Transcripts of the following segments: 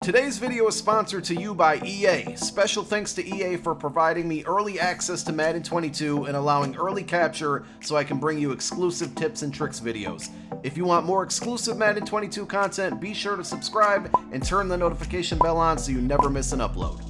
Today's video is sponsored to you by EA. Special thanks to EA for providing me early access to Madden 22 and allowing early capture so I can bring you exclusive tips and tricks videos. If you want more exclusive Madden 22 content, be sure to subscribe and turn the notification bell on so you never miss an upload.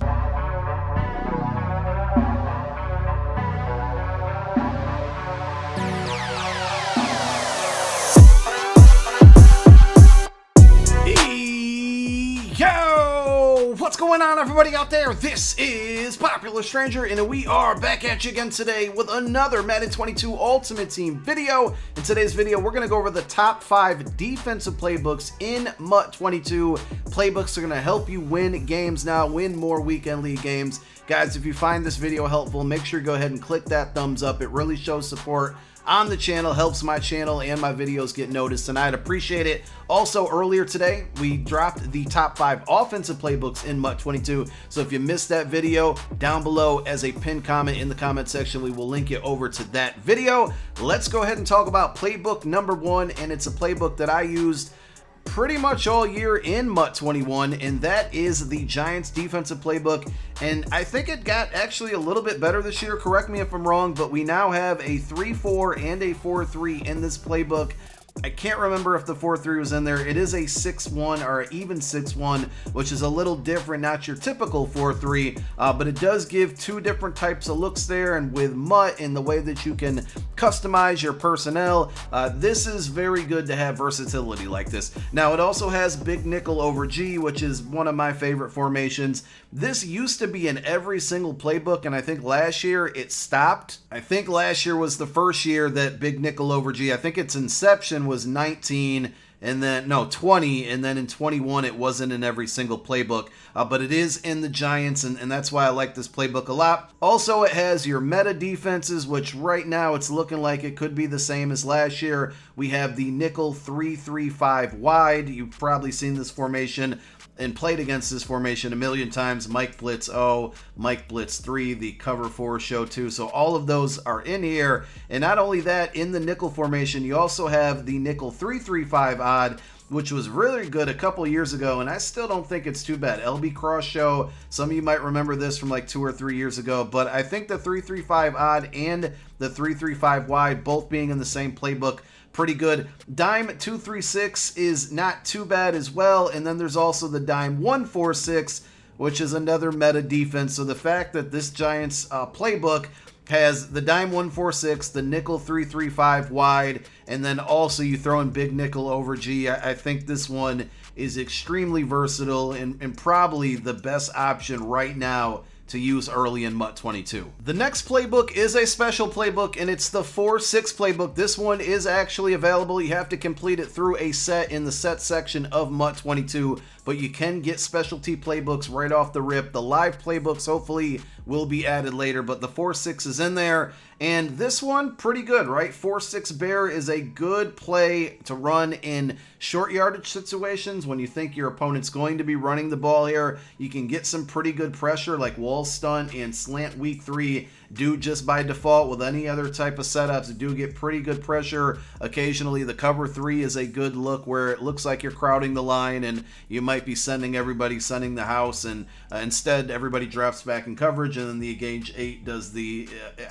What's going on, everybody out there? This is Popular Stranger, and we are back at you again today with another Madden 22 Ultimate Team video. In today's video, we're going to go over the top 5 defensive playbooks in MUT 22. Playbooks are going to help you win games now, win more weekend league games. Guys, if you find this video helpful, make sure you go ahead and click that thumbs up. It really shows support on the channel, helps my channel and my videos get noticed, and I'd appreciate it. Also, earlier today, we dropped the top 5 offensive playbooks in MUT 22, so if you missed that video, down below as a pinned comment in the comment section, we will link you over to that video. Let's go ahead and talk about playbook number 1, and it's a playbook that I used pretty much all year in MUT 21, and that is the Giants defensive playbook. And I think it got actually a little bit better this year, correct me if I'm wrong, but we now have a 3-4 and a 4-3 in this playbook. I can't remember if the 4-3 was in there. It is a 6-1 or even 6-1, which is a little different, not your typical 4-3, but it does give 2 different types of looks there. And with MUT and the way that you can customize your personnel, this is very good to have versatility like this. Now, it also has big nickel over G, which is one of my favorite formations. This used to be in every single playbook, and I think last year it stopped. I think last year was the first year that big nickel over G, I think its inception was 19, and then no 20, and then in 21 it wasn't in every single playbook, but it is in the Giants, and that's why I like this playbook a lot. Also, it has your meta defenses, which right now it's looking like it could be the same as last year. We have the nickel 3-3-5 wide. You've probably seen this formation and played against this formation a million times. Mike Blitz O, Mike Blitz 3, the cover 4 show 2. So all of those are in here. And not only that, in the nickel formation, you also have the nickel 3-3-5 odd, which was really good a couple years ago, and I still don't think it's too bad. LB Cross Show, some of you might remember this from like 2 or 3 years ago, but I think the 3-3-5 odd and the 3-3-5 wide, both being in the same playbook, pretty good. Dime 2-3-6 is not too bad as well, and then there's also the dime 1-4-6, which is another meta defense. So the fact that this Giants playbook has the dime 1-4-6, the nickel 3-3-5 wide, and then also you throw in big nickel over G. I think this one is extremely versatile and probably the best option right now to use early in MUT 22. The next playbook is a special playbook, and it's the 4-6 playbook. This one is actually available. You have to complete it through a set in the set section of MUT 22, but you can get specialty playbooks right off the rip. The live playbooks hopefully will be added later, but the 4-6 is in there, and this one pretty good, right? 4-6 bear is a good play to run in short yardage situations when you think your opponent's going to be running the ball here. You can get some pretty good pressure like wall stunt and slant week 3 do just by default. With any other type of setups, do get pretty good pressure. Occasionally the cover 3 is a good look where it looks like you're crowding the line and you might be sending the house, and instead everybody drops back in coverage, and then the Engage 8 does the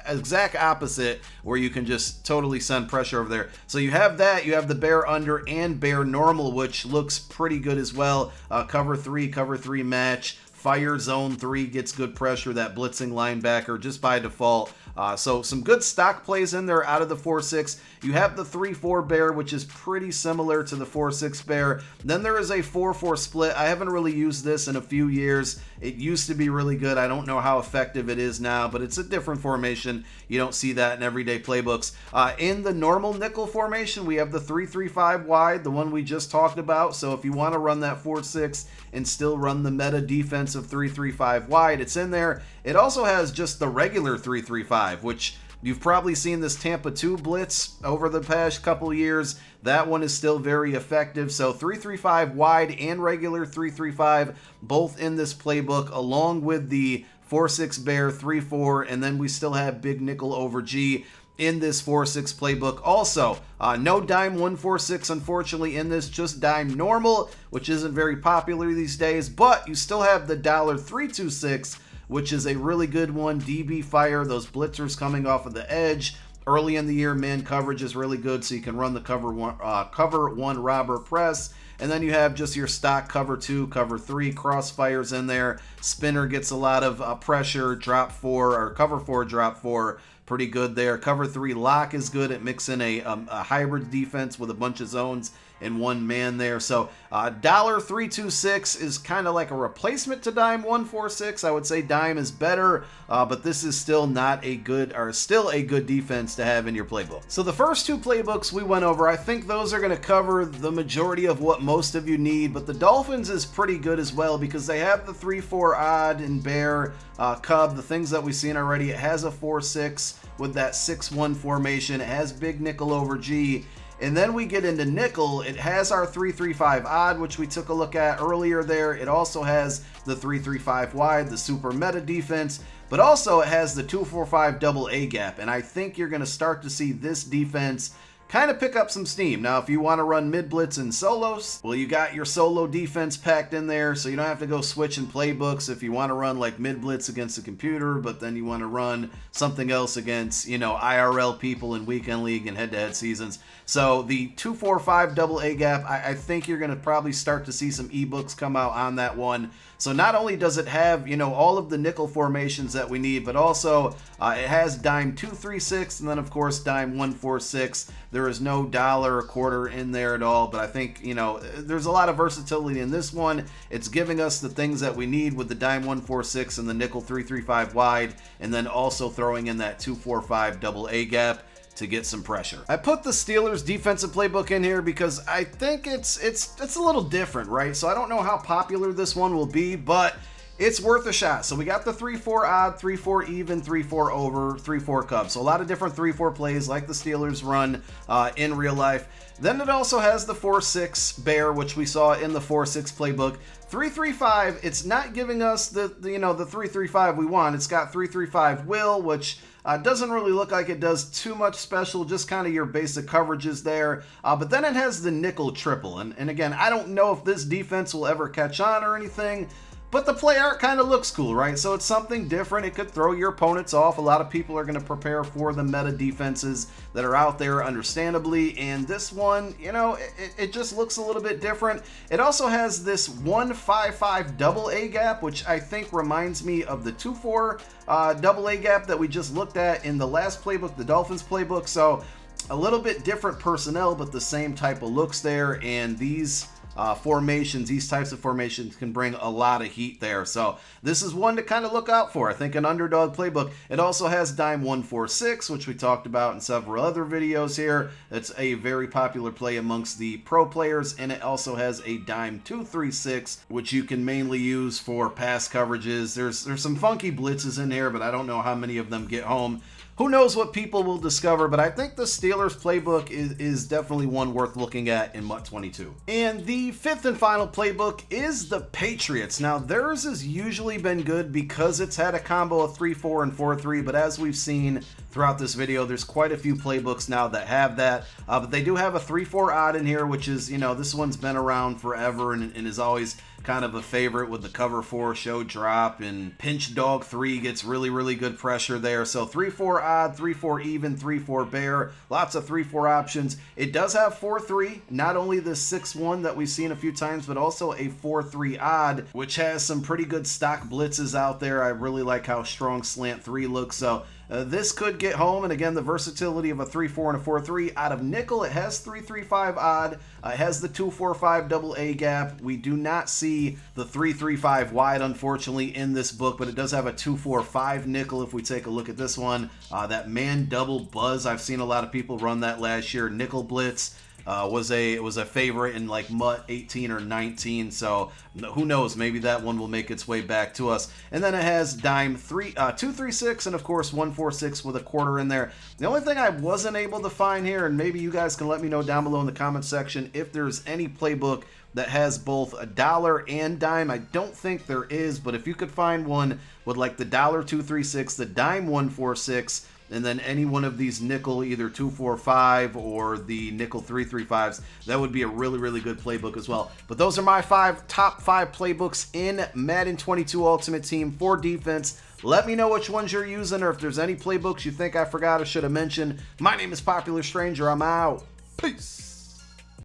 exact opposite where you can just totally send pressure over there. So you have that, you have the bear under and bear normal, which looks pretty good as well. Cover 3 match. Fire zone 3 gets good pressure, that blitzing linebacker just by default. So some good stock plays in there out of the 4-6. You have the 3-4 bear, which is pretty similar to the 4-6 bear. Then there is a 4-4 split. I haven't really used this in a few years. It used to be really good. I don't know how effective it is now, but it's a different formation. You don't see that in everyday playbooks. In the normal nickel formation, we have the 3-3-5 wide, the one we just talked about. So if you want to run that 4-6 and still run the meta defense of 3-3-5 wide, it's in there. It also has just the regular 3-3-5, which you've probably seen this Tampa 2 blitz over the past couple years. That one is still very effective. So 3-3-5 wide and regular 3-3-5, both in this playbook, along with the 4-6 bear 3-4, and then we still have big nickel over G. in this 4-6 playbook. Also, no dime 146 unfortunately in this, just dime normal, which isn't very popular these days, but you still have the $326, which is a really good one. DB fire, those blitzers coming off of the edge. Early in the year, man coverage is really good, so you can run the cover one robber press. And then you have just your stock cover 2, cover 3 crossfires in there. Spinner gets a lot of pressure, drop 4, or cover 4, drop 4. Pretty good there. Cover 3 lock is good at mixing a hybrid defense with a bunch of zones and one man there. So $326 is kind of like a replacement to dime 146. I would say dime is better, but this is still not a good, or still a good defense to have in your playbook. So the first 2 playbooks we went over, I think those are going to cover the majority of what most of you need, but the Dolphins is pretty good as well because they have the 3-4 odd and bear, cub, the things that we've seen already. It has a 4-6 with that 6-1 formation. It has big nickel over G. And then we get into nickel. It has our 3-3-5 odd, which we took a look at earlier there. It also has the 3-3-5 wide, the super meta defense, but also it has the 2-4-5 double A gap. And I think you're going to start to see this defense kind of pick up some steam. Now, if you want to run mid blitz and solos, well, you got your solo defense packed in there, so you don't have to go switching playbooks if you want to run like mid blitz against a computer, but then you want to run something else against, you know, IRL people in weekend league and head-to-head seasons. So the 2-4-5 double A gap, I think you're going to probably start to see some ebooks come out on that one. So not only does it have, you know, all of the nickel formations that we need, but also it has dime 2-3-6 and then of course dime 1-4-6. There is no dollar, a quarter in there at all, but I think, you know, there's a lot of versatility in this one. It's giving us the things that we need with the dime 1-4-6 and the nickel 3-3-5 wide, and then also throwing in that 2-4-5 double A gap to get some pressure. I put the Steelers defensive playbook in here because I think it's a little different, right? So I don't know how popular this one will be, but it's worth a shot. So we got the 3-4 odd, 3-4 even, 3-4 over, 3-4 cub. So a lot of different 3-4 plays like the Steelers run in real life. Then it also has the 4-6 bear, which we saw in the 4-6 playbook. 3-3-5, it's not giving us the 3-3-5 we want. It's got 3-3-5 will, which doesn't really look like it does too much special, just kind of your basic coverages there. But then it has the nickel triple. And again, I don't know if this defense will ever catch on or anything, but the play art kind of looks cool, right? So it's something different. It could throw your opponents off. A lot of people are going to prepare for the meta defenses that are out there, understandably. And this one, you know, it just looks a little bit different. It also has this 1-5-5 double A gap, which I think reminds me of the 2-4 double A gap that we just looked at in the last playbook, the Dolphins playbook. So a little bit different personnel, but the same type of looks there. And these formations, these types of formations can bring a lot of heat there. So this is one to kind of look out for. I think an underdog playbook. It also has dime 1-4-6, which we talked about in several other videos here. It's a very popular play amongst the pro players, and it also has a dime 2-3-6, which you can mainly use for pass coverages. There's some funky blitzes in here, but I don't know how many of them get home. Who knows what people will discover, but I think the Steelers playbook is definitely one worth looking at in MUT 22. And the fifth and final playbook is the Patriots. Now, theirs has usually been good because it's had a combo of 3-4 and 4-3, but as we've seen throughout this video, there's quite a few playbooks now that have that. But they do have a 3-4 odd in here, which is, you know, this one's been around forever and is always kind of a favorite with the cover 4 show drop, and pinch dog 3 gets really good pressure there. So 3-4 odd, 3-4 even, 3-4 bear, lots of 3-4 options. It does have 4-3, not only the 6-1 that we've seen a few times, but also a 4-3 odd, which has some pretty good stock blitzes out there. I really like how strong slant 3 looks. So this could get home, and again, the versatility of a 3-4 and a 4-3. Out of nickel, it has 3-3-5 odd. It has the 2-4-5 double A gap. We do not see the 3-3-5 wide, unfortunately, in this book, but it does have a 2-4-5 nickel if we take a look at this one. That man double buzz, I've seen a lot of people run that last year. Nickel blitz was a favorite in like MUT 18 or 19, so who knows, maybe that one will make its way back to us. And then it has dime 2-3-6 and of course 1-4-6 with a quarter in there. The only thing I wasn't able to find here, and maybe you guys can let me know down below in the comment section if there's any playbook that has both a dollar and dime. I don't think there is, but if you could find one with like the $2-3-6, the dime 1-4-6, and then any one of these nickel either 245 or the nickel 335s, that would be a really, really good playbook as well. But those are my top five playbooks in Madden 22 Ultimate Team for defense. Let me know which ones you're using, or if there's any playbooks you think I forgot or should have mentioned. My name is Popular Stranger. I'm out. Peace.